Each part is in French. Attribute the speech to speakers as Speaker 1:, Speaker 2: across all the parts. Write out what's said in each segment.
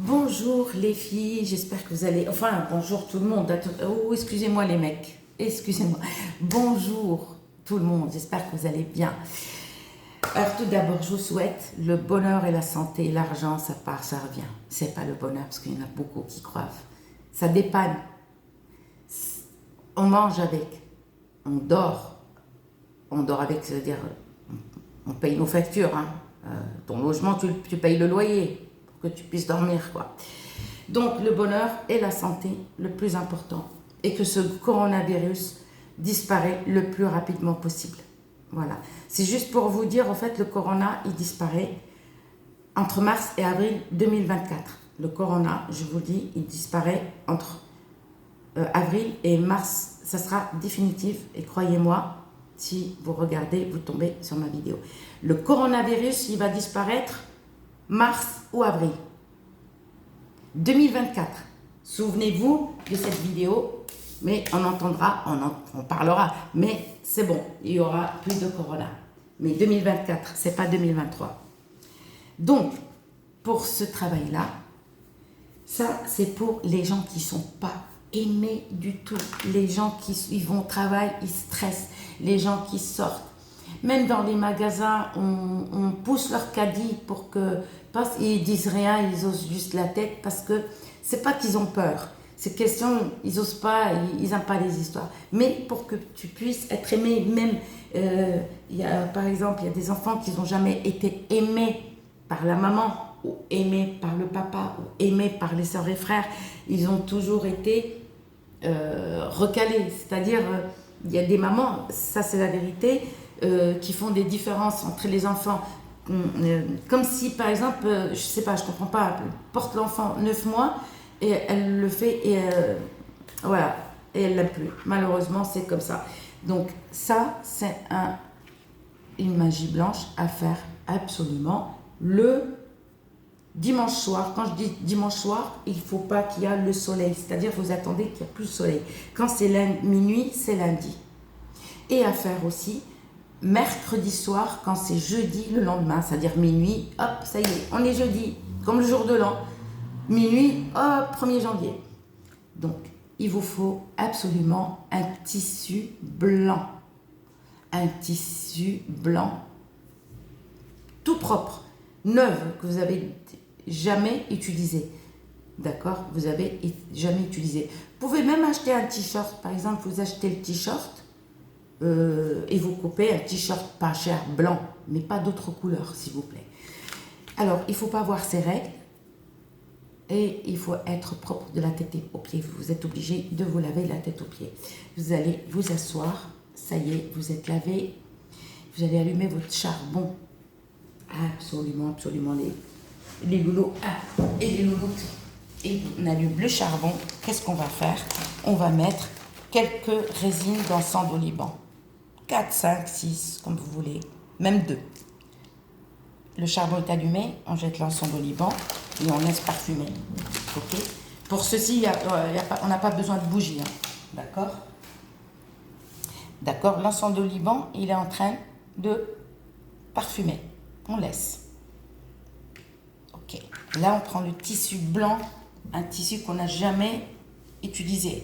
Speaker 1: Bonjour les filles, j'espère que vous allez... Enfin, bonjour tout le monde. Oh, excusez-moi les mecs, excusez-moi. Bonjour tout le monde, j'espère que vous allez bien. Alors tout d'abord, je vous souhaite le bonheur et la santé. L'argent, ça part, ça revient. C'est pas le bonheur, parce qu'il y en a beaucoup qui croient. Ça dépanne. On mange avec, on dort. On dort avec, c'est-à-dire, on paye nos factures. Hein. Ton logement, tu payes le loyer. Que tu puisses dormir, quoi. Donc, le bonheur et la santé, le plus important. Et que ce coronavirus disparaît le plus rapidement possible. Voilà. C'est juste pour vous dire, en fait, le corona, il disparaît entre mars et avril 2024. Le corona, je vous dis, il disparaît entre avril et mars. Ça sera définitif. Et croyez-moi, si vous regardez, vous tombez sur ma vidéo. Le coronavirus, il va disparaître mars ou avril 2024. Souvenez-vous de cette vidéo, mais on entendra, on parlera, mais c'est bon, il y aura plus de corona. Mais 2024, c'est pas 2023. Donc, pour ce travail-là, ça, c'est pour les gens qui sont pas aimés du tout. Les gens qui ils vont au travail, ils stressent. Les gens qui sortent. Même dans les magasins, on pousse leur caddie pour que... Ils disent rien, ils osent juste la tête parce que c'est pas qu'ils ont peur. C'est question, ils osent pas, ils n'aiment pas les histoires. Mais pour que tu puisses être aimé, même, par exemple, il y a des enfants qui n'ont jamais été aimés par la maman, ou aimés par le papa, ou aimés par les sœurs et frères. Ils ont toujours été recalés. C'est-à-dire, il y a des mamans, ça c'est la vérité, qui font des différences entre les enfants. Comme si, par exemple, je sais pas, je comprends pas, elle porte l'enfant 9 mois et elle le fait et voilà, et elle l'aime plus. Malheureusement, c'est comme ça. Donc ça, c'est une magie blanche à faire absolument le dimanche soir. Quand je dis dimanche soir, il ne faut pas qu'il y ait le soleil, c'est-à-dire vous attendez qu'il n'y ait plus le soleil. Quand c'est minuit, c'est lundi. Et à faire aussi mercredi soir, quand c'est jeudi le lendemain, c'est-à-dire minuit, hop, ça y est, on est jeudi, comme le jour de l'an. Minuit, hop, 1er janvier. Donc, il vous faut absolument un tissu blanc. Un tissu blanc tout propre, neuf, que vous avez jamais utilisé. D'accord? Vous avez jamais utilisé. Vous pouvez même acheter un t-shirt. Par exemple, vous achetez le t-shirt, et vous coupez un t-shirt pas cher, blanc, mais pas d'autres couleurs, s'il vous plaît. Alors, il ne faut pas avoir ces règles et il faut être propre de la tête aux pieds. Vous êtes obligé de vous laver la tête aux pieds. Vous allez vous asseoir, ça y est, vous êtes lavé. Vous allez allumer votre charbon. Absolument, absolument, les loulous et les louloutes. Et on allume le charbon. Qu'est-ce qu'on va faire? On va mettre quelques résines d'encens d'oliban. 4, 5, 6, comme vous voulez, même 2. Le charbon est allumé, on jette l'encens d'oliban et on laisse parfumer. Okay. Pour ceci, on n'a pas besoin de bougie, hein. D'accord? D'accord, l'encens d'oliban, il est en train de parfumer. On laisse. Ok. Là, on prend le tissu blanc, un tissu qu'on n'a jamais utilisé.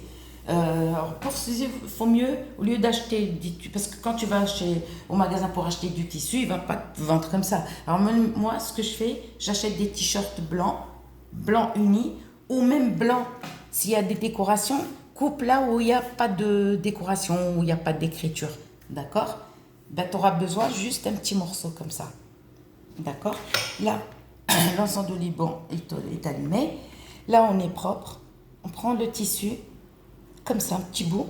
Speaker 1: Pour ceci, il faut mieux, au lieu d'acheter, parce que quand tu vas au magasin pour acheter du tissu, il ne va pas te vendre comme ça. Alors moi, ce que je fais, j'achète des t-shirts blancs, blancs unis, ou même blancs. S'il y a des décorations, coupe là où il n'y a pas de décoration, où il n'y a pas d'écriture. D'accord? Ben, tu auras besoin juste un petit morceau comme ça. D'accord? Là, l'encens d'oliban est allumé. Là, on est propre. On prend le tissu, comme ça, un petit bout,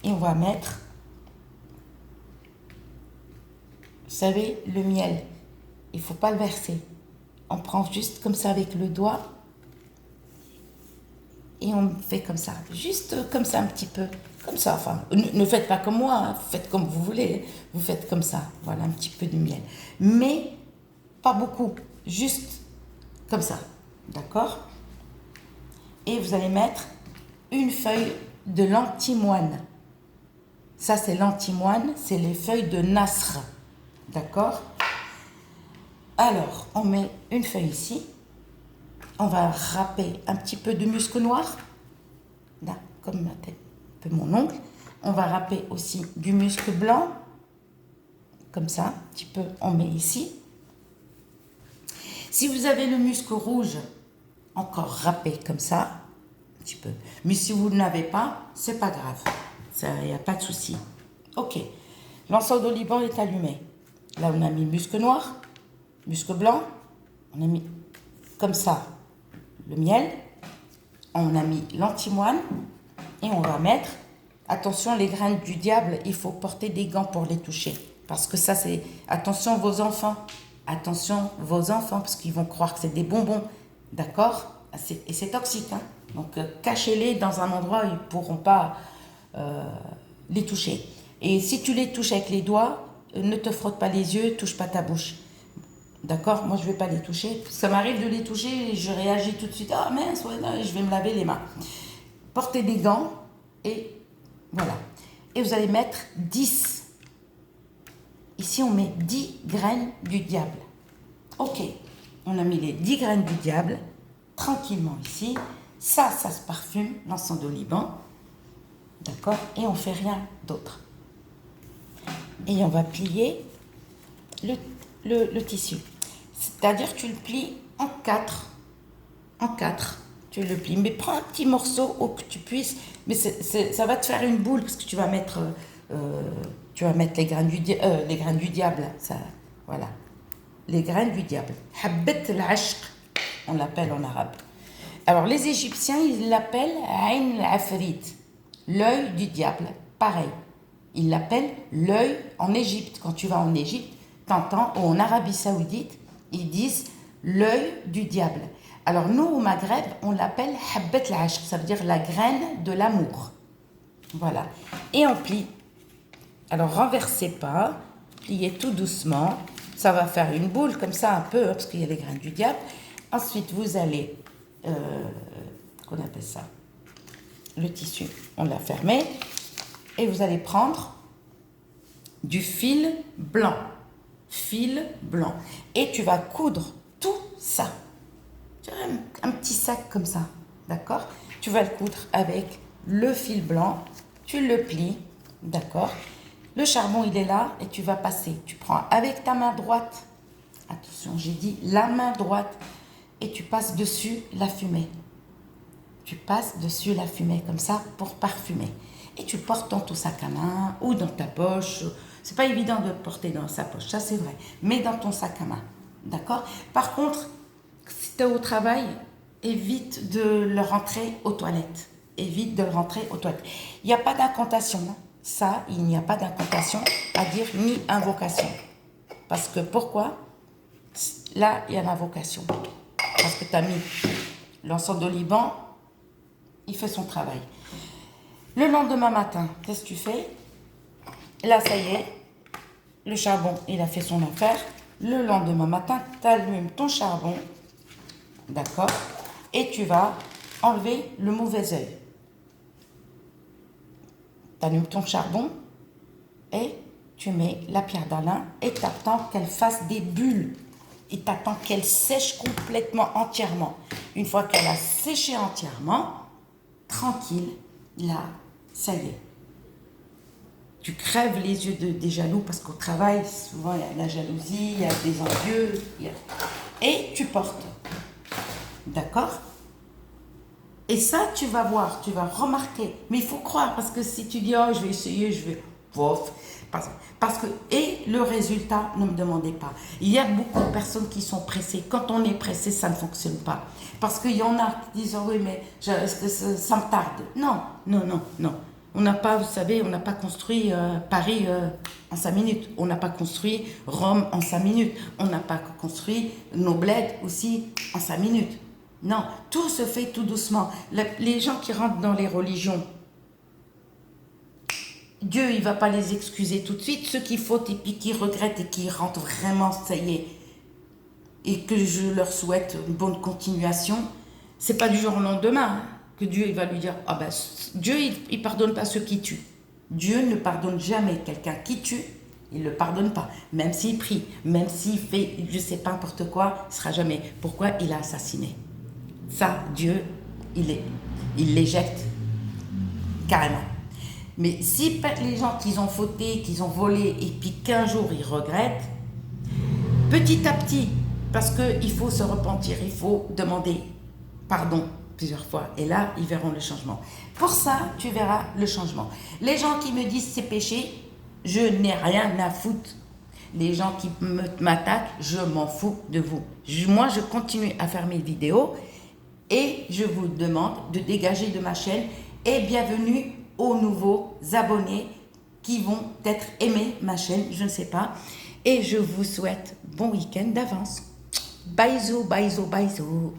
Speaker 1: et on va mettre, vous savez, le miel. Il ne faut pas le verser. On prend juste comme ça avec le doigt, et on fait comme ça, juste comme ça un petit peu, comme ça. Enfin, ne faites pas comme moi, hein, faites comme vous voulez. Vous faites comme ça, voilà, un petit peu de miel. Mais pas beaucoup, juste comme ça, d'accord? Et vous allez mettre une feuille de l'antimoine. Ça, c'est l'antimoine, c'est les feuilles de nasr. D'accord? Alors, on met une feuille ici. On va râper un petit peu de musc noir, là, comme un peu mon ongle. On va râper aussi du musc blanc, comme ça, un petit peu, on met ici. Si vous avez le musc rouge, encore râpé comme ça, un petit peu. Mais si vous ne l'avez pas, c'est pas grave, il n'y a pas de souci. Ok, l'encens d'oliban est allumé. Là, on a mis musc noir, musc blanc, on a mis comme ça le miel, on a mis l'antimoine et on va mettre, attention, les graines du diable, il faut porter des gants pour les toucher. Parce que ça, c'est, attention vos enfants, parce qu'ils vont croire que c'est des bonbons, d'accord? Et c'est toxique, hein? Donc cachez-les dans un endroit où ils ne pourront pas les toucher. Et si tu les touches avec les doigts, ne te frotte pas les yeux, touche pas ta bouche. D'accord? Moi, je ne vais pas les toucher. Ça m'arrive de les toucher et je réagis tout de suite. Ah mince, ouais, non, je vais me laver les mains. Portez des gants et voilà. Et vous allez mettre 10. Ici, on met 10 graines du diable. Ok, on a mis les 10 graines du diable tranquillement ici. Ça se parfume, l'encens d'oliban. D'accord? Et on ne fait rien d'autre. Et on va plier le tissu. C'est-à-dire tu le plies en 4. En 4. Tu le plies. Mais prends un petit morceau où que tu puisses. Mais ça va te faire une boule parce que tu vas mettre les graines du diable. Ça, voilà. Les graines du diable. Habbat al-ashq, on l'appelle en arabe. Alors les Égyptiens, ils l'appellent Ayn al-Afrit, l'œil du diable. Pareil. Ils l'appellent l'œil en Égypte. Quand tu vas en Égypte, t'entends, ou en Arabie Saoudite, ils disent l'œil du diable. Alors nous, au Maghreb, on l'appelle Habbat al-Ashq, ça veut dire la graine de l'amour. Voilà. Et on plie. Alors renversez pas, pliez tout doucement. Ça va faire une boule comme ça un peu, parce qu'il y a les graines du diable. Ensuite, vous allez, qu'on appelle ça, le tissu, on l'a fermé. Et vous allez prendre du fil blanc. Fil blanc. Et tu vas coudre tout ça. Tu as un petit sac comme ça, d'accord? Tu vas le coudre avec le fil blanc. Tu le plies, d'accord? Le charbon, il est là et tu vas passer. Tu prends avec ta main droite, attention, j'ai dit la main droite, et tu passes dessus la fumée. Tu passes dessus la fumée comme ça pour parfumer. Et tu portes dans ton sac à main ou dans ta poche. C'est pas évident de le porter dans sa poche, ça c'est vrai, mais dans ton sac à main, d'accord? Par contre, si tu es au travail, évite de le rentrer aux toilettes. Évite de le rentrer aux toilettes. Il n'y a pas d'incantation, hein. Ça, il n'y a pas d'incantation à dire ni invocation. Parce que pourquoi? Là, il y a l'invocation. Parce que tu as mis l'encens d'oliban, il fait son travail. Le lendemain matin, qu'est-ce que tu fais? Là, ça y est, le charbon, il a fait son affaire. Le lendemain matin, tu allumes ton charbon, d'accord? Et tu vas enlever le mauvais œil. Tu allumes ton charbon et tu mets la pierre d'Alain et tu attends qu'elle fasse des bulles. Et tu attends qu'elle sèche complètement, entièrement. Une fois qu'elle a séché entièrement, tranquille, là, ça y est. Tu crèves les yeux des jaloux parce qu'au travail, souvent, il y a la jalousie, il y a des envieux. Et tu portes. D'accord? Et ça, tu vas voir, tu vas remarquer. Mais il faut croire, parce que si tu dis, oh, je vais essayer, je vais... Pof. Parce que, et le résultat, ne me demandez pas. Il y a beaucoup de personnes qui sont pressées. Quand on est pressé, ça ne fonctionne pas. Parce qu'il y en a qui disent, oh, oui, mais ça me tarde. Non, non, non, non. On n'a pas, vous savez, on n'a pas construit Paris en 5 minutes. On n'a pas construit Rome en 5 minutes. On n'a pas construit nos bleds aussi en 5 minutes. Non, tout se fait tout doucement. Les gens qui rentrent dans les religions, Dieu, il ne va pas les excuser tout de suite. Ceux qui fautent et puis qui regrettent et qui rentrent vraiment, ça y est, et que je leur souhaite une bonne continuation, c'est pas du jour au lendemain que Dieu il va lui dire, ah ben, Dieu, il pardonne pas ceux qui tuent. Dieu ne pardonne jamais quelqu'un qui tue, il ne le pardonne pas. Même s'il prie, même s'il fait, je sais pas, n'importe quoi, il ne sera jamais. Pourquoi? Il a assassiné. ça, Dieu, il l'éjecte carrément. Mais si les gens qui ont fauté, qui ont volé, et puis qu'un jour ils regrettent, petit à petit, parce qu'il faut se repentir, il faut demander pardon plusieurs fois, et là, ils verront le changement. Pour ça, tu verras le changement. Les gens qui me disent c'est péché, je n'ai rien à foutre. Les gens qui m'attaquent, je m'en fous de vous. Moi, je continue à faire mes vidéos, et je vous demande de dégager de ma chaîne, et bienvenue aux nouveaux abonnés qui vont peut-être aimer ma chaîne, je ne sais pas. Et je vous souhaite bon week-end d'avance. Bisous, bisous, bisous.